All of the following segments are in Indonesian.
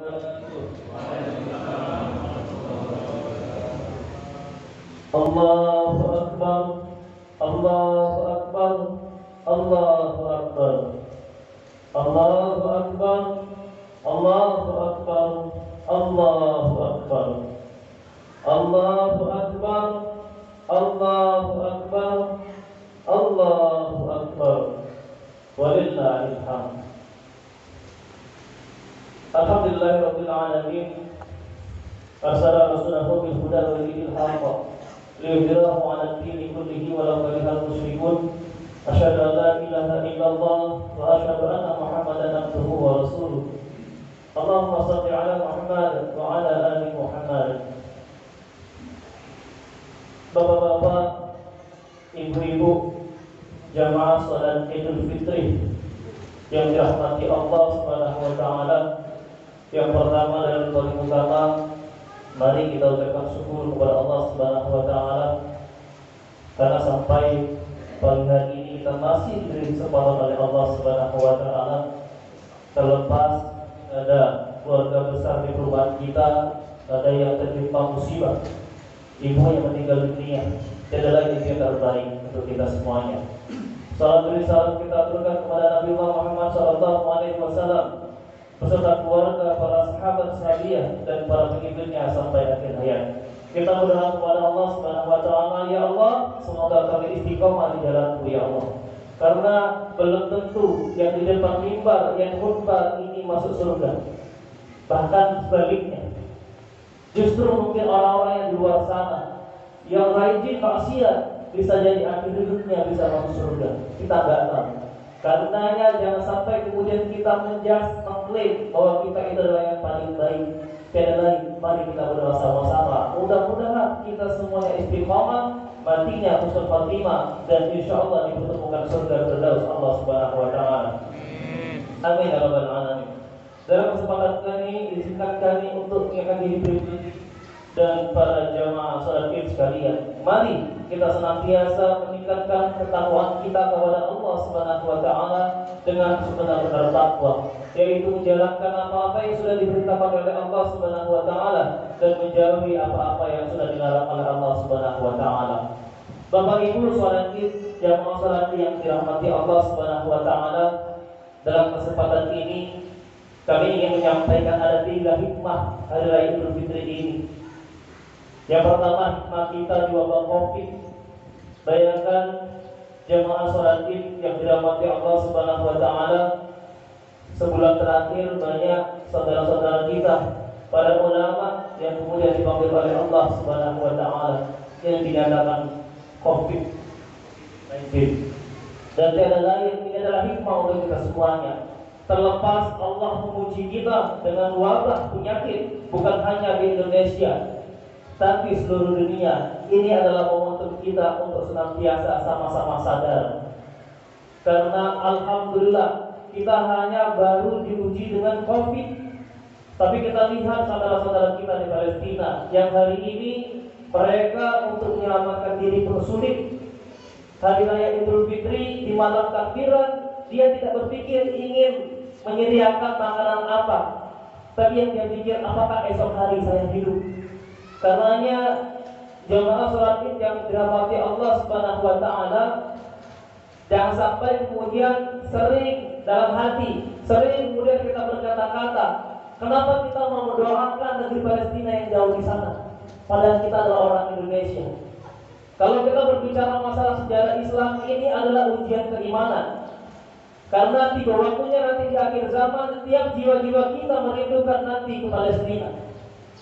Allahu Akbar, Allahu Akbar, Allahu Akbar, Allahu Akbar, Allahu Akbar, Allahu Akbar, Allahu Akbar, Allahu Akbar, Allahu Akbar, walillahil hamd. Alhamdulillahirabbil alamin. Arsala rasulahu bil huda wa dinil haqq liyudhhirahu 'ala ad-dini kullihi walau karihal musyrikun. Asyhadu an la ilaha illallah wa asyhadu anna Muhammadan abduhu wa rasuluh. Allahumma shalli 'ala Muhammad wa 'ala ali Muhammad. Bapak-bapak, ibu-ibu, jamaah salat Idul Fitri yang dirahmati Allah Subhanahu wa taala. Yang pertama dan paling utama, mari kita ucapkan syukur kepada Allah Subhanahu wa taala karena sampai pagi hari ini kita masih diberi kesempatan oleh Allah Subhanahu wa taala. Terlepas ada keluarga besar di perumahan kita, ada yang tertimpa musibah, ibu yang meninggal dunia, tidak lagi yang terbaik untuk kita semuanya. Salam beri salam kita aturkan kepada Nabi Muhammad SAW beserta keluarga, para sahabat sahabiah dan para pengikutnya sampai akhir hayat. Kita berdoa kepada Allah Subhanahu wa taala, ya Allah, semoga kami istiqomah di jalan-Mu ya Allah. Karena belum tentu yang di depan mimbar, yang khutbah ini masuk surga. Bahkan sebaliknya. Justru mungkin orang-orang yang di luar sana yang rajin maksiat bisa jadi akhir hidupnya bisa masuk surga. Kita enggak tahu. Karenanya jangan sampai kemudian kita mengklaim bahwa kita itu adalah yang paling baik. Sekali lagi, mari kita berdoa sama-sama. Mudah-mudahan kita semuanya istiqomah, matinya husnul khatimah, dan insya Allah dipertemukan surga firdaus Allah Subhanahu wa taala. Amin ya rabbal alamin. Dalam kesempatan ini izinkan kami untuk mengingatkan diri pribadi dan para jamaah salat Id sekalian. Mari kita senantiasa meningkatkan ketakwaan kita kepada Allah Subhanahu wa taala dengan sebenar-benar takwa, yaitu menjalankan apa-apa yang sudah diperintahkan oleh Allah Subhanahu wa taala dan menjauhi apa-apa yang sudah dilarang oleh Allah Subhanahu wa taala. Bapak Ibu salat Id, jamaah salat yang dirahmati Allah Subhanahu wa taala, dalam kesempatan ini kami ingin menyampaikan ada 3 hikmah hari raya Idul Fitri ini. Yang pertama, hikmah kita di wabah Covid. Bayangkan jemaah sholat Id yang dirahmati Allah Subhanahu wa taala, sebulan terakhir banyak saudara-saudara kita, para ulama yang kemudian dipanggil oleh Allah Subhanahu wa taala yang dinyatakan Covid-19. Dan tiada lain, ini adalah hikmah untuk kita semuanya. Terlepas Allah memuji kita dengan wabah penyakit, bukan hanya di Indonesia, tapi seluruh dunia. Ini adalah momentum kita untuk senantiasa sama-sama sadar. Karena alhamdulillah kita hanya baru diuji dengan Covid, tapi kita lihat saudara-saudara kita di Palestina yang hari ini mereka untuk menyelamatkan diri bersulit. Hari raya Idul Fitri di malam takbiran, dia tidak berpikir ingin menyediakan makanan apa, tapi yang dia pikir apakah esok hari saya hidup. Karenanya jemaah sholat Id yang dirahmati Allah Subhanahu wa taala, jangan sampai kemudian sering dalam hati, sering kemudian kita berkata-kata, kenapa kita mau mendoakan negeri Palestina yang jauh di sana, padahal kita adalah orang Indonesia. Kalau kita berbicara masalah sejarah Islam, ini adalah ujian keimanan. Karena tiba waktunya nanti di akhir zaman, setiap jiwa-jiwa kita merindukan nanti ke Palestina.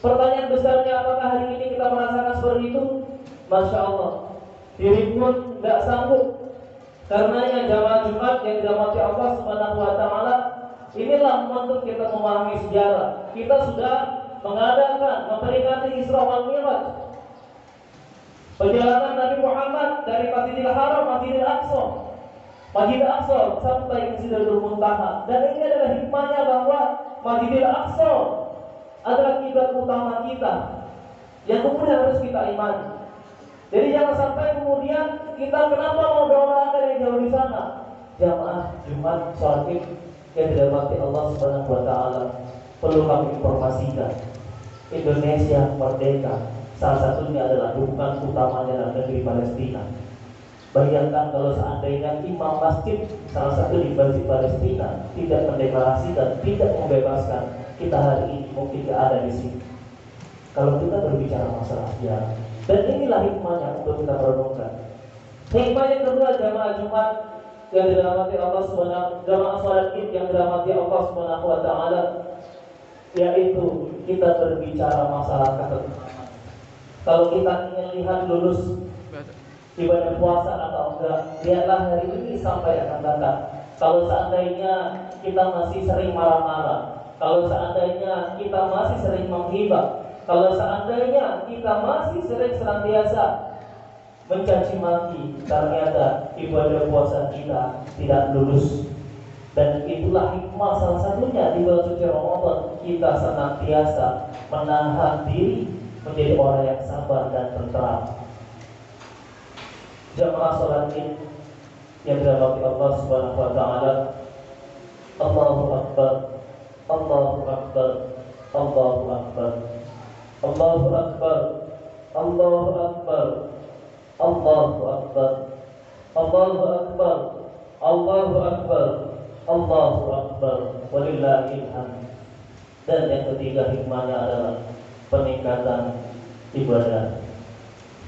Pertanyaan besarnya, apakah hari ini kita merasakan seperti itu? Masya Allah, diri pun tidak sanggup. Karenanya jamaah Jumat yang dirahmati Allah Subhanahu wa taala, inilah momentum kita memahami sejarah. Kita sudah mengadakan, memperingati Isra wal Mi'raj, perjalanan Nabi Muhammad dari Masjidil Haram, Masjidil Aqsa, Masjidil Aqsa sampai ke Sidratul Muntaha. Dan ini adalah hikmahnya bahwa Masjidil Aqsa adalah kiblat utama kita yang kemudian harus kita imani. Jadi jangan sampai kemudian kita kenapa mau doa yang jauh di sana. Jamaah Jumat sholat Id yang dirahmati Allah Subhanahu wa taala. perlu kami informasikan, Indonesia merdeka, salah satunya adalah dukungan utamanya adalah negeri Palestina. Bayangkan kalau seandainya imam masjid salah satu di Palestina tidak mendeklarasikan, tidak membebaskan, kita hari ini mungkin tidak ada di sini. Kalau kita berbicara masalah sejarah, dan inilah hikmahnya untuk kita renungkan. Hikmah yang kedua, jamaah Jumat yang dirahmati Allah Subhanahu, jamaah salat Id yang dirahmati Allah Subhanahu wa taala, yaitu kita berbicara masalah ketetapan. Kalau kita ingin lihat lulus ibadah puasa atau enggak, lihatlah hari ini sampai akan datang. Kalau seandainya kita masih sering marah-marah, kalau seandainya kita masih sering menghibah, kalau seandainya kita masih sering senantiasa mencaci maki, ternyata ibadah puasa kita tidak lulus. Dan itulah hikmah salah satunya di bulan suci Ramadan, kita senantiasa menahan diri menjadi orang yang sabar dan tenteram. Jamaah salat Id yang dirahmati Allah Subhanahu wa taala, Allahu Akbar, Allahu Akbar, Allahu Akbar, Allahu Akbar, Allahu Akbar, Allahu Akbar, Allahu Akbar, Allahu Akbar, Allahu Akbar, walillahil hamd. Dan yang ketiga hikmahnya adalah peningkatan ibadah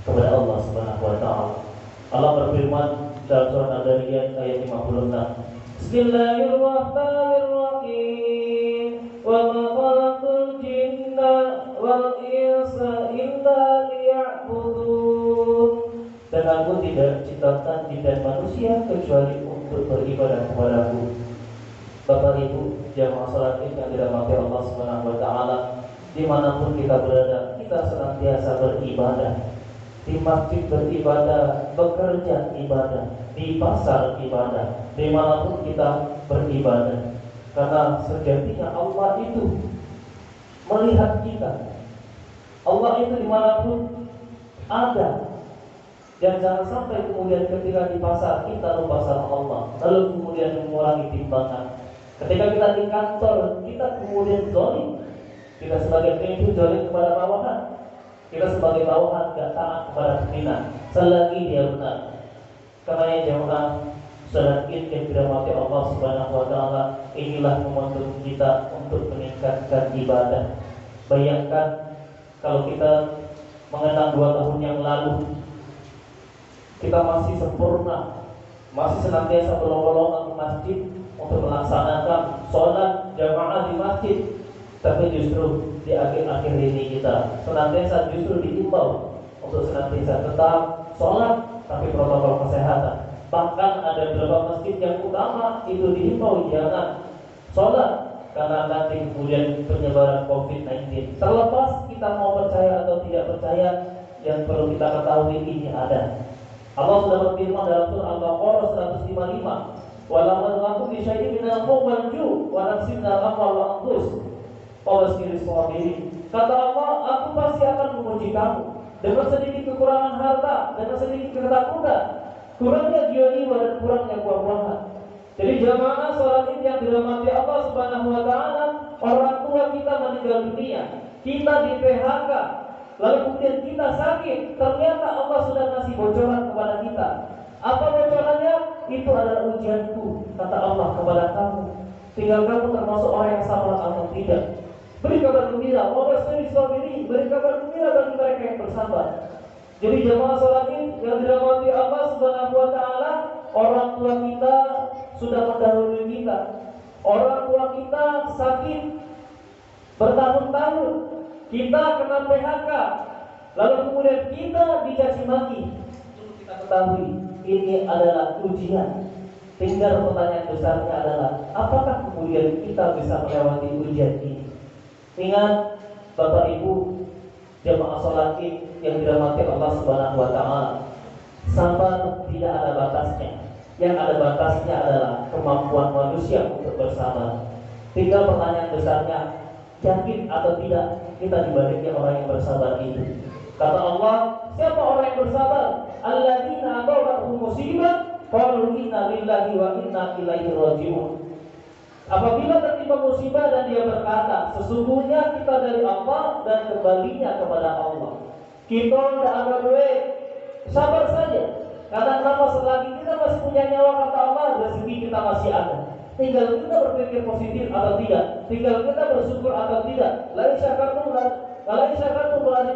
kepada Allah Subhanahu wa taala. Allah berfirman dalam surah Al-Dariyat ayat 56, Bismillahirrahmanirrahim, wa ma khalaqtul jinna wal insa illa liya'budun. Dan aku tidak ciptakan jin dan manusia kecuali untuk beribadah kepadaku. Bapak Ibu jamaah salat Id yang dirahmati Allah Subhanahu wa taala, dimanapun kita berada, kita senantiasa beribadah. Di masjid beribadah, bekerja ibadah, di pasar ibadah, dimanapun kita beribadah. Karena sejatinya Allah itu melihat kita. Allah itu dimanapun ada. Dan jangan sampai kemudian ketika di pasar kita lupa sama Allah, lalu kemudian mengurangi timbangan. Ketika kita di kantor, kita kemudian zalim. Kita sebagai pemimpin zalim kepada bawahan. Kita sebagai bawahan gak taat kepada pimpinan selagi dia benar. Karena jemaah salat Id yang dirahmati Allah Subhanahu wa taala, inilah momentum kita untuk meningkatkan ibadah. Bayangkan kalau kita mengenang 2 tahun yang lalu, kita masih sempurna, masih senantiasa berlomba-lomba ke masjid untuk melaksanakan sholat jamaah di masjid. Tapi justru di akhir-akhir ini kita senantiasa justru diimbau untuk senantiasa tetap sholat tapi protokol kesehatan. Bahkan ada beberapa masjid yang utama itu diimbau jangan sholat karena nanti kemudian penyebaran COVID-19. Terlepas kita mau percaya atau tidak percaya, yang perlu kita ketahui ini ada. Allah sudah berfirman dalam surah Al-Baqarah 155, "Walau lakum bi syai'in minal khawfil ju' wa nafsin minal amwal wa anfus." Kata Allah, aku pasti akan memuji kamu dengan sedikit kekurangan harta, dengan sedikit ketakutan, kurangnya jiwa dan kurangnya buah-buahan. Jadi jamaah salat Id yang dirahmati Allah Subhanahu wa taala, orang tua kita meninggal dunia, kita di PHK, lalu kemudian kita sakit, ternyata Allah sudah kasih bocoran kepada kita. Apa bocorannya? Itu adalah ujianku, kata Allah kepada kamu. Tinggal kamu termasuk orang yang sabar atau tidak. Beri kabar gembira, beri kabar gembira bagi mereka yang bersabar. Jadi jemaah salat Id yang dirahmati Allah Subhanahu wa taala, orang tua kita sudah mendahului kita. Orang tua kita sakit bertahun-tahun, kita kena PHK, lalu kemudian kita dicaci maki. Kita ketahui ini adalah ujian. Tinggal pertanyaan besarnya adalah apakah kemudian kita bisa melewati ujian ini? Ingat Bapak Ibu jemaah salat Id yang dirahmati Allah Subhanahu wa taala, sabar tidak ada batasnya. Yang ada batasnya adalah kemampuan manusia untuk bersabar. Tinggal pertanyaan besarnya, yakin atau tidak kita dibandingkan orang yang bersabar itu? Kata Allah, siapa orang yang bersabar? Alladzina asabatuhum musibah qalu inna lillahi wa inna ilaihi raji'un. Apabila tertimpa musibah dan dia berkata, sesungguhnya kita dari Allah dan kembalinya kepada Allah. Kita tidak ada duit, sabar saja. Karena kenapa selagi kita masih punya nyawa kata Allah, rezeki kita masih ada. Tinggal kita berpikir positif atau tidak. Tinggal kita bersyukur atau tidak. Lain syakartum berani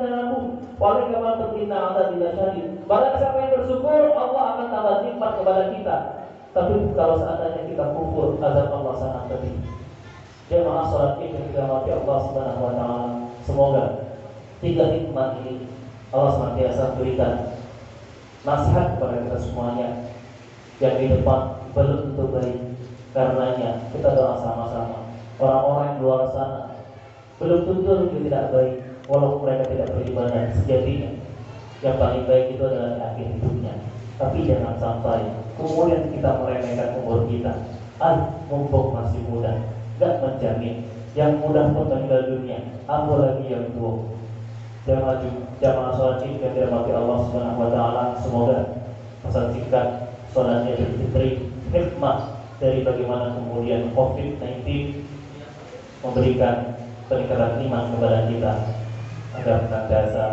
oleh kawan terkina ada tidak syahid. Barang siapa yang bersyukur, Allah akan tambah nikmat kepada kita. Tapi kalau seandainya kita kufur, azab Allah sangat pedih. Jemaah salat Id yang dirahmati Allah Subhanahu wa taala, semoga 3 hikmah ini Allah senantiasa berikan nasihat kepada kita semuanya yang di depan belum tentu baik. Karenanya kita doa sama-sama. Orang-orang yang di luar sana belum tentu juga tidak baik, walaupun mereka tidak beribadah. Sejatinya yang paling baik itu adalah di akhir hidupnya. Tapi jangan sampai kemudian kita meremehkan umur kita. Mumpung masih muda, gak menjamin. Yang muda pun meninggal dunia, apalagi yang tua. Jamaah sholat Id yang dirahmati Allah Subhanahu wa taala, semoga pesan singkat sholat Idul Fitri hikmah dari bagaimana kemudian COVID-19 memberikan peningkatan iman kepada kita agar senantiasa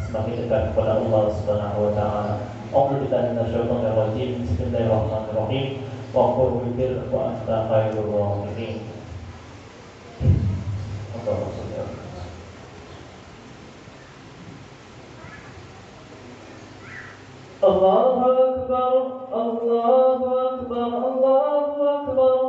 semakin dekat kepada Allah Subhanahu wa taala. Alhamdulillah minasyaitonir rajim. Bismillahirrahmanirrahim. Wa qul bil wa anta khairur rahimin. Allahu akbar, Allahu akbar, Allahu akbar,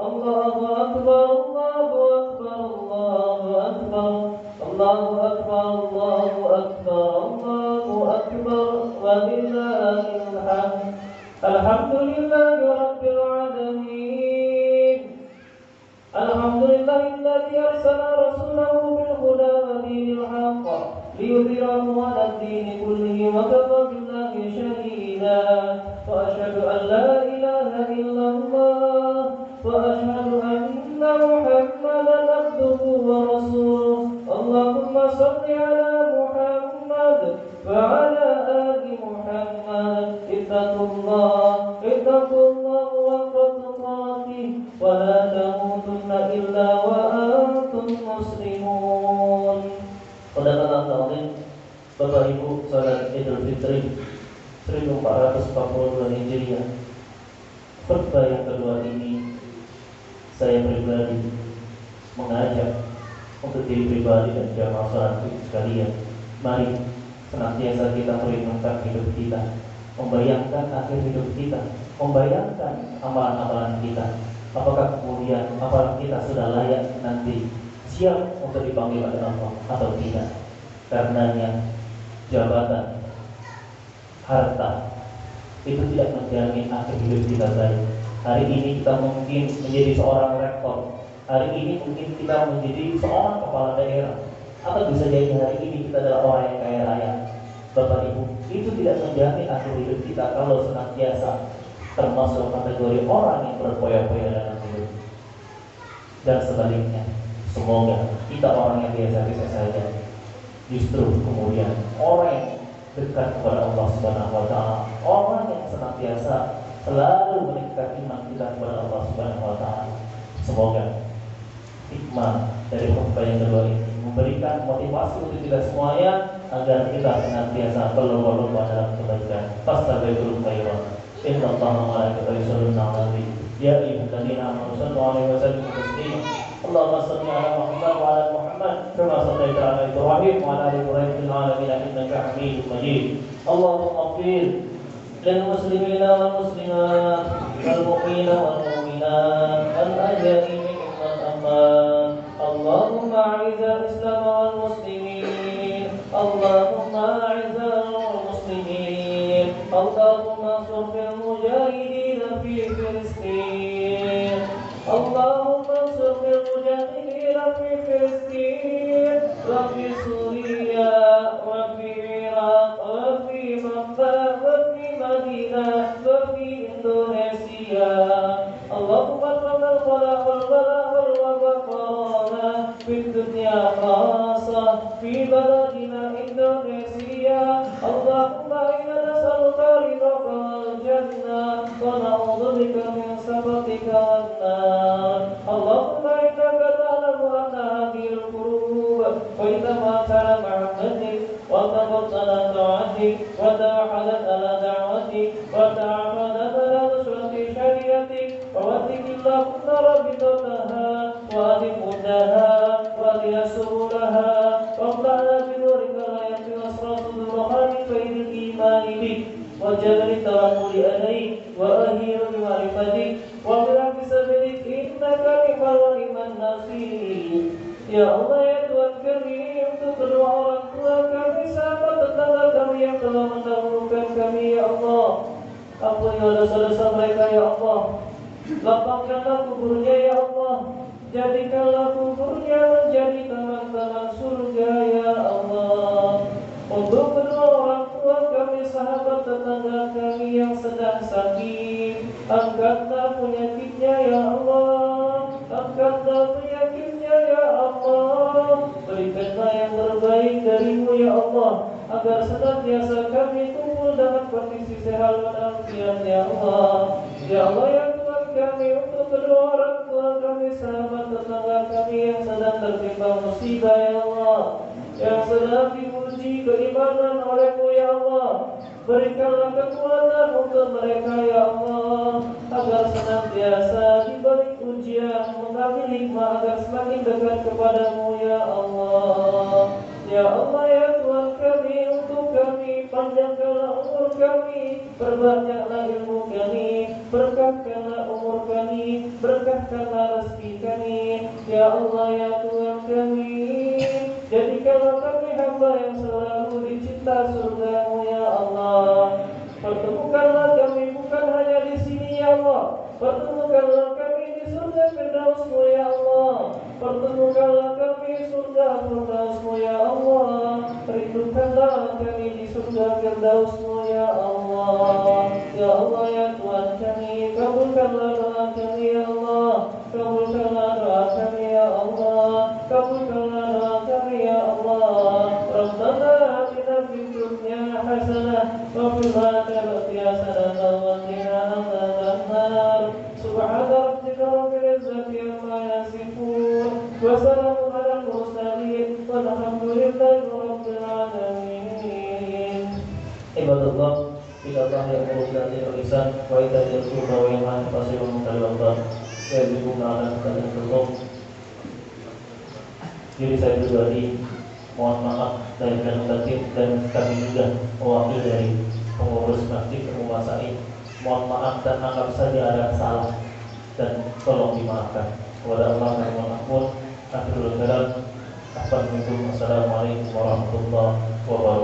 Allahu akbar, Allahu akbar, Allahu akbar, Allahu akbar, Allahu akbar, Allahu akbar, walillahil hamd. Alhamdulillahi rabbil alamin. Alhamdulillahilladzi arsala rasulahu bil huda wa dinil haqq liyudhhirahu 'ala ad-din kullihi wa kafa billahi shahida. Wa asyhadu an la ilaha illallah wa asyhadu anna Muhammadan abduhu wa rasuluh. Allahumma shalli 'ala Muhammad wa 'ala ali Muhammad. Ittaqullah wa tuqatih wa la tamutunna illa wa antum muslimun. Saudara sekalian, Bapak Ibu, salat Idul Fitri 1442 Hijriah. Khutbah yang kedua ini saya pribadi mengajak untuk diri pribadi dan jamaah salat sekalian, mari senantiasa kita merindukan hidup kita, membayangkan akhir hidup kita, membayangkan amalan-amalan kita. Apakah kemudian amalan kita sudah layak nanti siap untuk dipanggil oleh Allah atau tidak? Karenanya jabatan, harta itu tidak menjamin akhir hidup kita baik. Hari ini kita mungkin menjadi seorang rektor, hari ini mungkin kita menjadi seorang kepala daerah, atau bisa jadi hari ini kita adalah orang yang kaya raya. Bapak Ibu, itu tidak menjamin akhir hidup kita kalau senantiasa termasuk kategori orang yang berpoya-poya dalam hidup. Dan sebaliknya, semoga kita orang yang biasa-biasa saja, justru kemudian orang yang dekat kepada Allah Subhanahu wa taala, orang yang senantiasa selalu meningkatkan iman kita kepada Allah Subhanahu wa taala. Semoga hikmah dari khutbah yang kedua ini memberikan motivasi untuk kita semuanya agar kita senantiasa berlomba-lomba dalam kebaikan. Fastabiqul khairat. Inna Allaha wa malaikatahu yusholluna 'alan nabi. Ya ayyuhalladzina amanu shallu 'alaihi wa sallimu taslima. Allahumma shalli 'ala Muhammad wa 'ala Muhammad kama shallaita 'ala Ibrahim wa 'ala ali Ibrahim fil 'alamin innaka Hamidum Majid. Allahumma ighfir lil muslimina wal muslimat wal mu'minina wal mu'minat al ahya'i minhum wal amwat. Allahumma 'izzal Islam wal muslimin. Allahumma 'izzal muslimin. Allahumma ansur bil mujahidin fi Filistin. Allahumma ansur bil mujahidin fi Filistin wa fi Suriah wa fi Iraq wa fi Makkah wa fi Madinah wa fi Indonesia. Allahumma taqabbal salat wal salam wal waqarana fid dunya khassa fi baladina Indonesia. Allahumma inna nas'aluka ridhaka wal jannah wa na'udzubika min sakhatika wan nar. وجعلني توكلي عليك وأهيل بمعرفتك وبلا بسببك إنك نعم ونعم النصير. Ya Allah, ya Tuhan kami, untuk kedua orang tua kami, sahabat tetangga kami yang telah mendahulukan kami, ya Allah. Ampuni dosa-dosa mereka, ya Allah. Lapangkanlah kuburnya, ya Allah. Jadikanlah kuburnya menjadi taman-taman surga, ya Allah. Untuk kedua orang tua kami, sahabat tetangga kami yang sedang sakit, angkatlah penyakitnya, ya Allah. Angkatlah penyakitnya, ya Allah. Berikanlah yang terbaik darimu, ya Allah, agar senantiasa kami kumpul dalam kondisi sehat walafiat, ya Allah. Ya Allah, ya Tuhan kami, untuk kedua orang tua kami, sahabat tetangga kami yang sedang tertimpa musibah, ya Allah, yang sedang diuji keimanan oleh-Mu, ya Allah. Berikanlah kekuatan untuk mereka, ya Allah, agar senantiasa diberi ujian mengambil hikmah agar semakin dekat kepadamu, ya Allah. Ya Allah, ya Tuhan kami, untuk kami, panjangkanlah umur kami, perbanyaklah ilmu kami, berkahkanlah umur kami, berkahkanlah rezeki kami, ya Allah, ya Tuhan kami. Jadikanlah kami hamba yang selalu dicinta surga-Mu, ya Allah. Pertemukanlah kami bukan hanya di sini, ya Allah. Pertemukanlah kami di surga Firdaus-Mu, ya Allah. Pertemukanlah kami surga Firdaus-Mu, ya Allah. Rindukanlah kami di surga Firdaus-Mu, ya Allah. Ya Allah, ya Tuhan kami, kabulkanlah doa kami, ya Allah. Kabulkanlah doa kami, ya Allah. Kabulkanlah doa kami, ya Allah. Rabbana atina fid dunya hasanah wa fil akhirati hasanah wa qina adzabannar. Subhana rabbika rabbil izzati amma yasifun wa salamun alal mursalin walhamdulillahi rabbil alamin. Ibadallah, Allah yang berhati lisan wa idza yasuna wa yaman fasihun kalbah ya bikuna ala kadallah. Diri saya pribadi mohon maaf dari Pemkab dan kami juga mewakili dari pengurus masjid Muwasain. Mohon maaf dan anggap saja ada salah dan tolong dimaafkan. Kepada Allah yang Maha Ampun, akhirul kalam. Assalamualaikum warahmatullahi wabarakatuh.